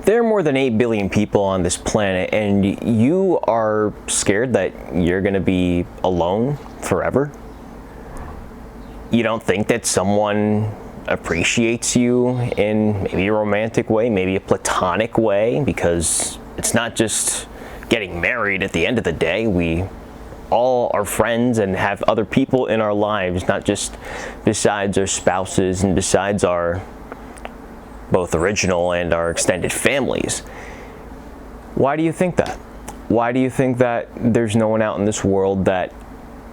there are more than 8 billion people on this planet, and you are scared that you're going to be alone forever. You don't think that someone appreciates you in maybe a romantic way, maybe a platonic way, because it's not just getting married at the end of the day. We all are friends and have other people in our lives, not just besides our spouses and besides our both original and our extended families. Why do you think that? Why do you think that there's no one out in this world that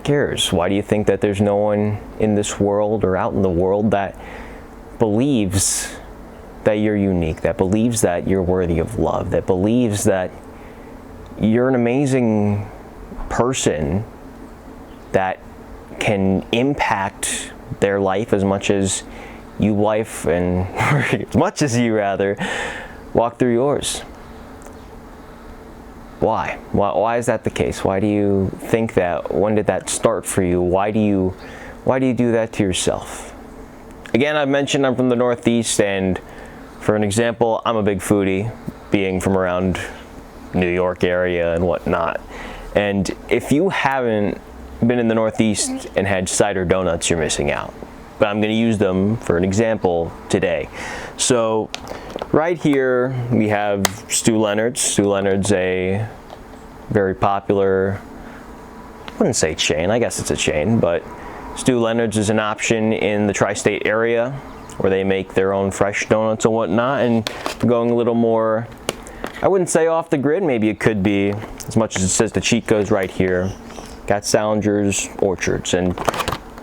cares? Why do you think that there's no one in this world or out in the world that believes that you're unique, that believes that you're worthy of love, that believes that you're an amazing person that can impact their life as much as you as much as you rather walk through yours? Why? Why is that the case? Why do you think that? When did that start for you? Why do you do that to yourself? Again, I've mentioned I'm from the Northeast, and for an example, I'm a big foodie, being from around New York area and whatnot. And if you haven't been in the Northeast and had cider donuts, you're missing out. But I'm going to use them for an example today. So right here we have Stu Leonard's. Stu Leonard's a very popular, I wouldn't say chain, I guess it's a chain, but Stu Leonard's is an option in the tri-state area where they make their own fresh donuts and whatnot. And going a little more, I wouldn't say off the grid, maybe it could be, as much as it says the cheat codes right here. Got Salinger's Orchards, and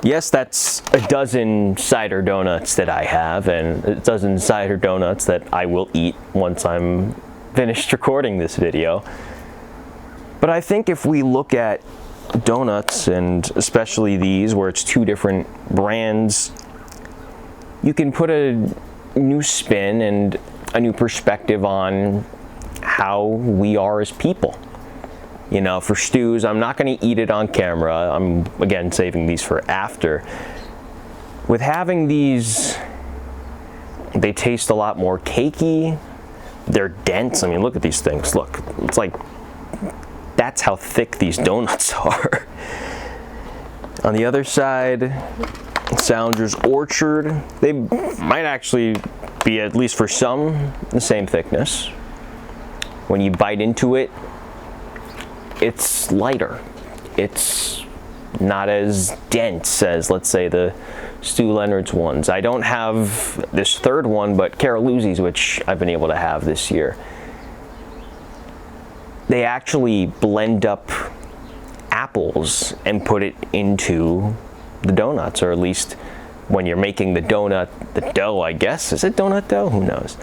yes, that's a dozen cider donuts that I have, and a dozen cider donuts that I will eat once I'm finished recording this video. But I think if we look at donuts, and especially these where it's two different brands, you can put a new spin and a new perspective on how we are as people. You know, for Stu's, I'm not going to eat it on camera. I'm, again, saving these for after. With having these, they taste a lot more cakey. They're dense. I mean, look at these things. Look, it's like, that's how thick these donuts are. On the other side, Salinger's Orchard. They might actually be, at least for some, the same thickness. When you bite into it, it's lighter. It's not as dense as, let's say, the Stu Leonard's ones. I don't have this third one, but Caroluzzi's, which I've been able to have this year. They actually blend up apples and put it into the donuts, or at least when you're making the donut, the dough, I guess. Is it donut dough? Who knows?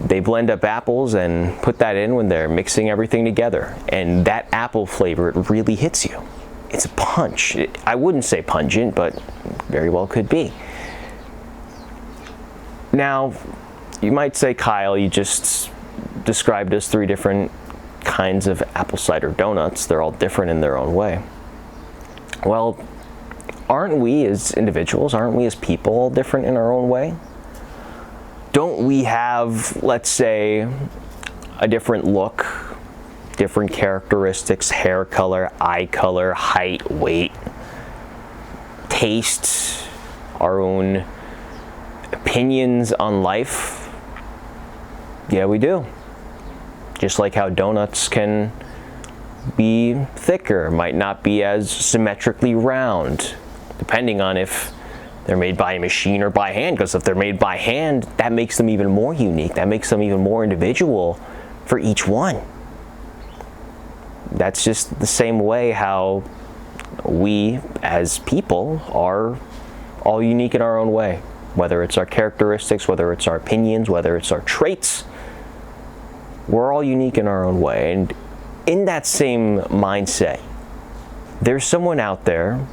They blend up apples and put that in when they're mixing everything together. And that apple flavor, it really hits you. It's a punch. I wouldn't say pungent, but very well could be. Now, you might say, Kyle, you just described us 3 different kinds of apple cider donuts. They're all different in their own way. Well, aren't we as individuals, aren't we as people all different in our own way? Don't we have, let's say, a different look, different characteristics, hair color, eye color, height, weight, taste, our own opinions on life? Yeah, we do. Just like how donuts can be thicker, might not be as symmetrically round, depending on if they're made by a machine or by hand, because if they're made by hand, that makes them even more unique. That makes them even more individual for each one. That's just the same way how we as people are all unique in our own way. Whether it's our characteristics, whether it's our opinions, whether it's our traits, we're all unique in our own way. And in that same mindset, there's someone out there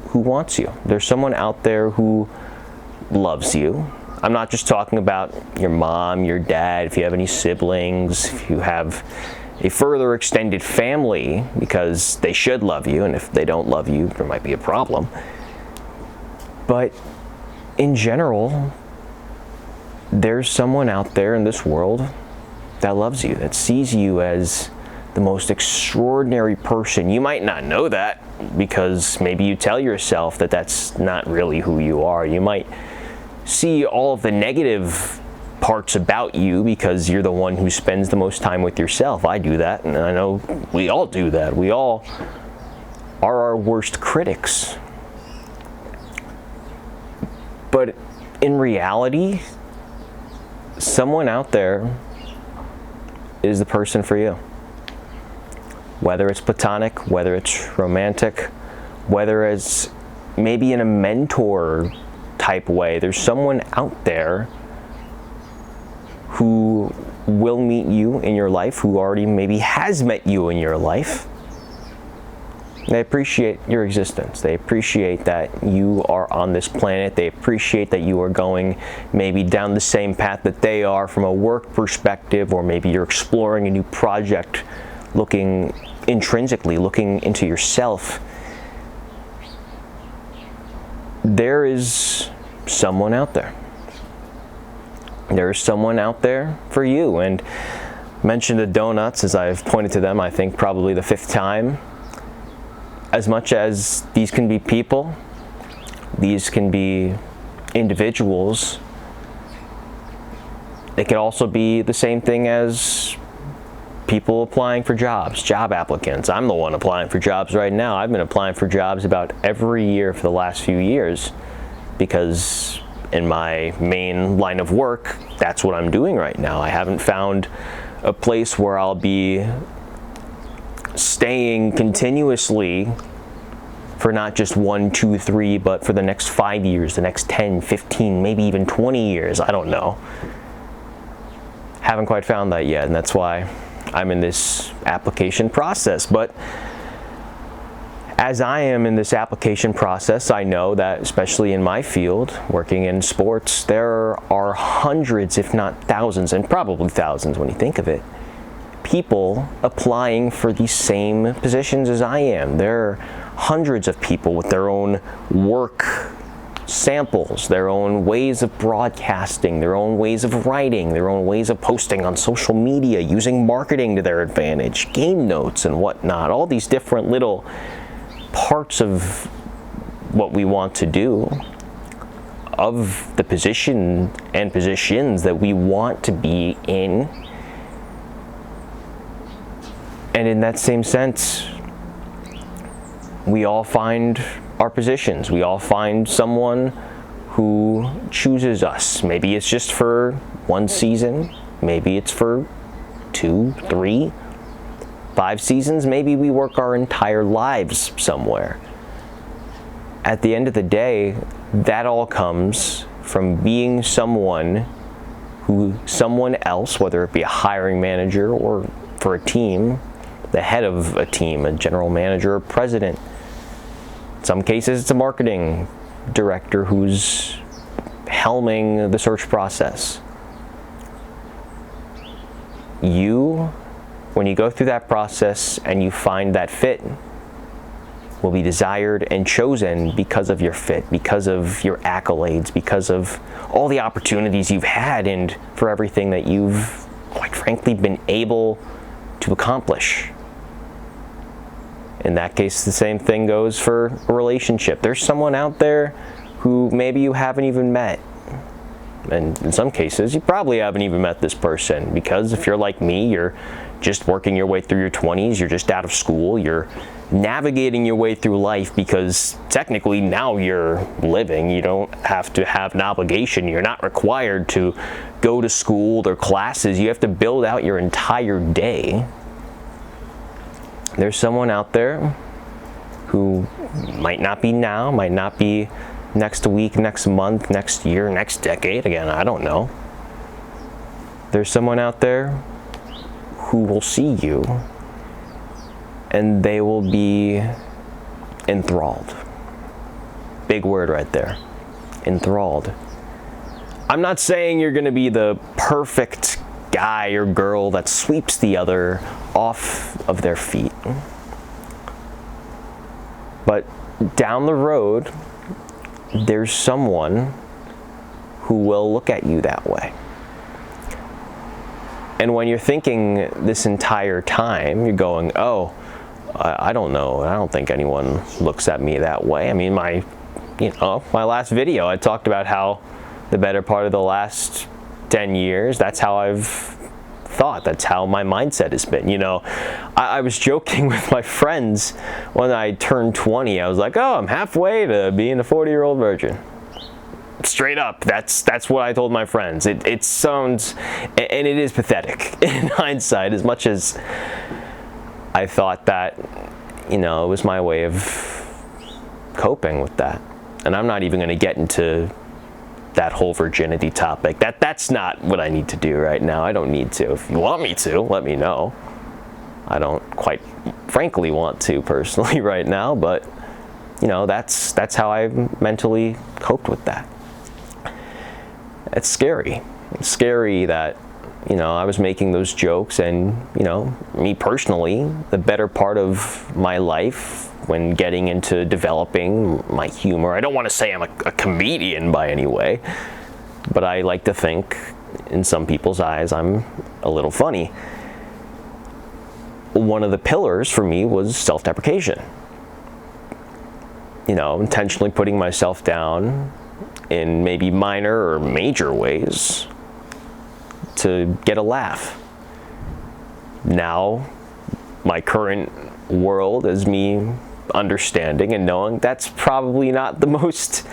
who wants you. There's someone out there who loves you. I'm not just talking about your mom, your dad, if you have any siblings, if you have a further extended family, because they should love you, and if they don't love you, there might be a problem. But in general, there's someone out there in this world that loves you, that sees you as the most extraordinary person. You might not know that because maybe you tell yourself that that's not really who you are. You might see all of the negative parts about you because you're the one who spends the most time with yourself. I do that, and I know we all do that. We all are our worst critics. But in reality, someone out there is the person for you. Whether it's platonic, whether it's romantic, whether it's maybe in a mentor type way, there's someone out there who will meet you in your life, who already maybe has met you in your life. They appreciate your existence. They appreciate that you are on this planet. They appreciate that you are going maybe down the same path that they are from a work perspective, or maybe you're exploring a new project, looking intrinsically, looking into yourself. There is someone out there. There is someone out there for you. And mention the donuts, as I've pointed to them, I think probably the 5th time. As much as these can be people, these can be individuals, they can also be the same thing as people applying for jobs, job applicants. I'm the one applying for jobs right now. I've been applying for jobs about every year for the last few years because in my main line of work, that's what I'm doing right now. I haven't found a place where I'll be staying continuously for not just 1, 2, 3, but for the next 5 years, the next 10, 15, maybe even 20 years. I don't know. Haven't quite found that yet, and that's why I'm in this application process. But as I am in this application process, I know that, especially in my field, working in sports, there are hundreds, if not thousands, and probably thousands when you think of it, people applying for the same positions as I am. There are hundreds of people with their own work samples, their own ways of broadcasting, their own ways of writing, their own ways of posting on social media, using marketing to their advantage, game notes and whatnot, all these different little parts of what we want to do, of the position and positions that we want to be in. And in that same sense, we all find our positions. We all find someone who chooses us. Maybe it's just for 1 season. Maybe it's for 2, 3, 5 seasons. Maybe we work our entire lives somewhere. At the end of the day, that all comes from being someone who someone else, whether it be a hiring manager or for a team, the head of a team, a general manager or president. In some cases, it's a marketing director who's helming the search process. You, when you go through that process and you find that fit, will be desired and chosen because of your fit, because of your accolades, because of all the opportunities you've had, and for everything that you've, quite frankly, been able to accomplish. In that case, the same thing goes for a relationship. There's someone out there who maybe you haven't even met. And in some cases, you probably haven't even met this person, because if you're like me, you're just working your way through your 20s, you're just out of school, you're navigating your way through life, because technically now you're living. You don't have to have an obligation. You're not required to go to school or classes. You have to build out your entire day. There's someone out there who might not be now, might not be next week, next month, next year, next decade. Again, I don't know. There's someone out there who will see you and they will be enthralled. Big word right there. Enthralled. I'm not saying you're going to be the perfect guy or girl that sweeps the other off of their feet. But down the road, there's someone who will look at you that way. And when you're thinking this entire time, you're going, oh, I don't know, I don't think anyone looks at me that way. I mean, my last video, I talked about how the better part of the last 10 years, that's how I've thought, that's how my mindset has been. I was joking with my friends when I turned 20. I was like, oh, I'm halfway to being a 40-year-old virgin. Straight up, that's what I told my friends. It sounds, and it is pathetic in hindsight, as much as I thought that, it was my way of coping with that. And I'm not even going to get into that whole virginity topic. That's not what I need to do right now. I don't need to. If you want me to, let me know. I don't quite frankly want to personally right now, but that's how I mentally coped with that. It's scary. It's scary that I was making those jokes, and me personally, the better part of my life when getting into developing my humor, I don't want to say I'm a comedian by any way, but I like to think in some people's eyes I'm a little funny. One of the pillars for me was self-deprecation. Intentionally putting myself down in maybe minor or major ways to get a laugh. Now, my current world is me understanding and knowing that's probably not the most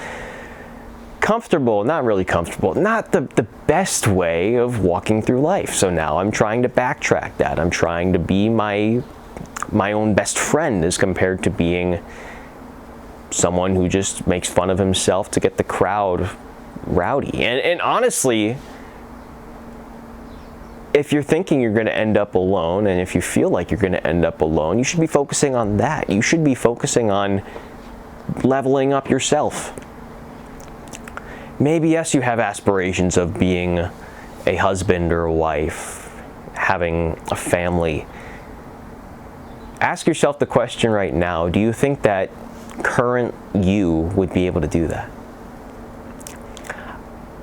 comfortable, not really comfortable, not the best way of walking through life. So now I'm trying to backtrack that. I'm trying to be my own best friend as compared to being someone who just makes fun of himself to get the crowd rowdy. And honestly, if you're thinking you're going to end up alone, and if you feel like you're going to end up alone, you should be focusing on that. You should be focusing on leveling up yourself. Maybe, yes, you have aspirations of being a husband or a wife, having a family. Ask yourself the question right now, do you think that current you would be able to do that?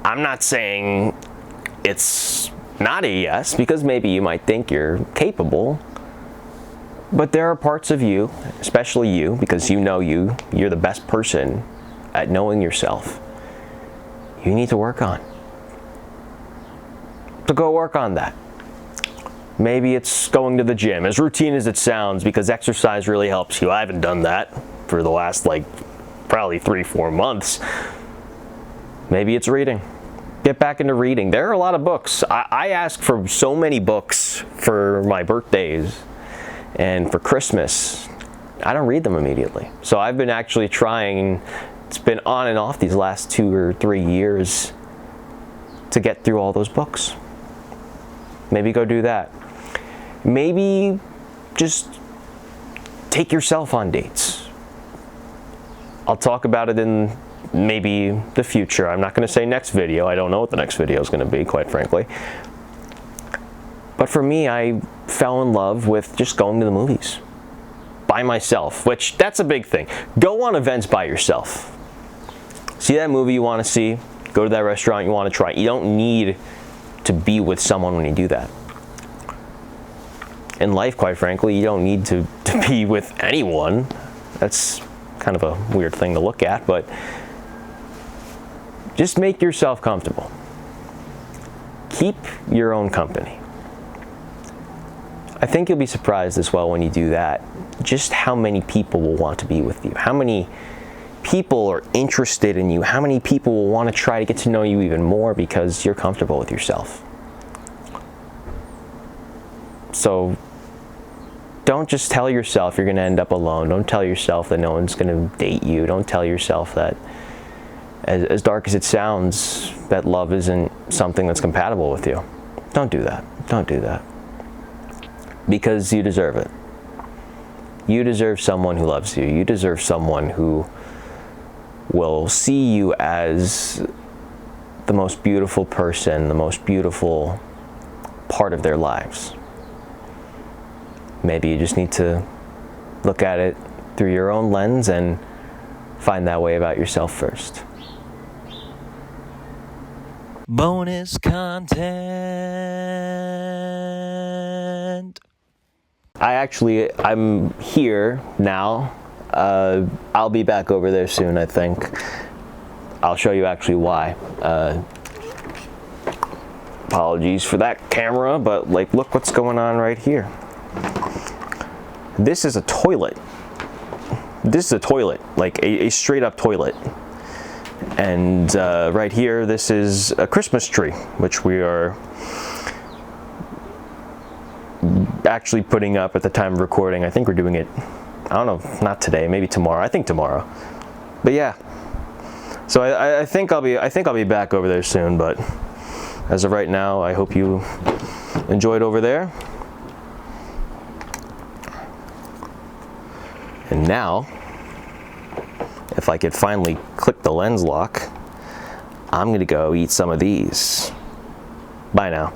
I'm not saying it's not a yes, because maybe you might think you're capable, but there are parts of you, especially you, because you're the best person at knowing yourself, you need to work on. So go work on that. Maybe it's going to the gym, as routine as it sounds, because exercise really helps you. I haven't done that for the last probably 3-4 months. Maybe it's reading. Get back into reading. There are a lot of books. I ask for so many books for my birthdays and for Christmas. I don't read them immediately. So I've been actually trying, it's been on and off these last 2 or 3 years to get through all those books. Maybe go do that. Maybe just take yourself on dates. I'll talk about it in maybe the future. I'm not going to say next video. I don't know what the next video is going to be, quite frankly. But for me, I fell in love with just going to the movies by myself, which that's a big thing. Go on events by yourself. See that movie you want to see, go to that restaurant you want to try. You don't need to be with someone when you do that. In life, quite frankly, you don't need to be with anyone. That's kind of a weird thing to look at, but just make yourself comfortable. Keep your own company. I think you'll be surprised as well when you do that, just how many people will want to be with you, how many people are interested in you, how many people will want to try to get to know you even more because you're comfortable with yourself. So don't just tell yourself you're going to end up alone. Don't tell yourself that no one's going to date you. Don't tell yourself that, as dark as it sounds, that love isn't something that's compatible with you. Don't do that. Don't do that. Because you deserve it. You deserve someone who loves you. You deserve someone who will see you as the most beautiful person, the most beautiful part of their lives. Maybe you just need to look at it through your own lens and find that way about yourself first. Bonus content. I'm here now. I'll be back over there soon, I think. I'll show you actually why. Apologies for that camera, but like, look what's going on right here. This is a toilet. This is a toilet, like a straight up toilet. And right here, this is a Christmas tree, which we are actually putting up at the time of recording. I think we're doing it, I don't know, not today, maybe tomorrow. I think tomorrow. But yeah. So I think I'll be back over there soon, but as of right now, I hope you enjoyed over there. And now, if I could finally click the lens lock, I'm gonna go eat some of these. Bye now.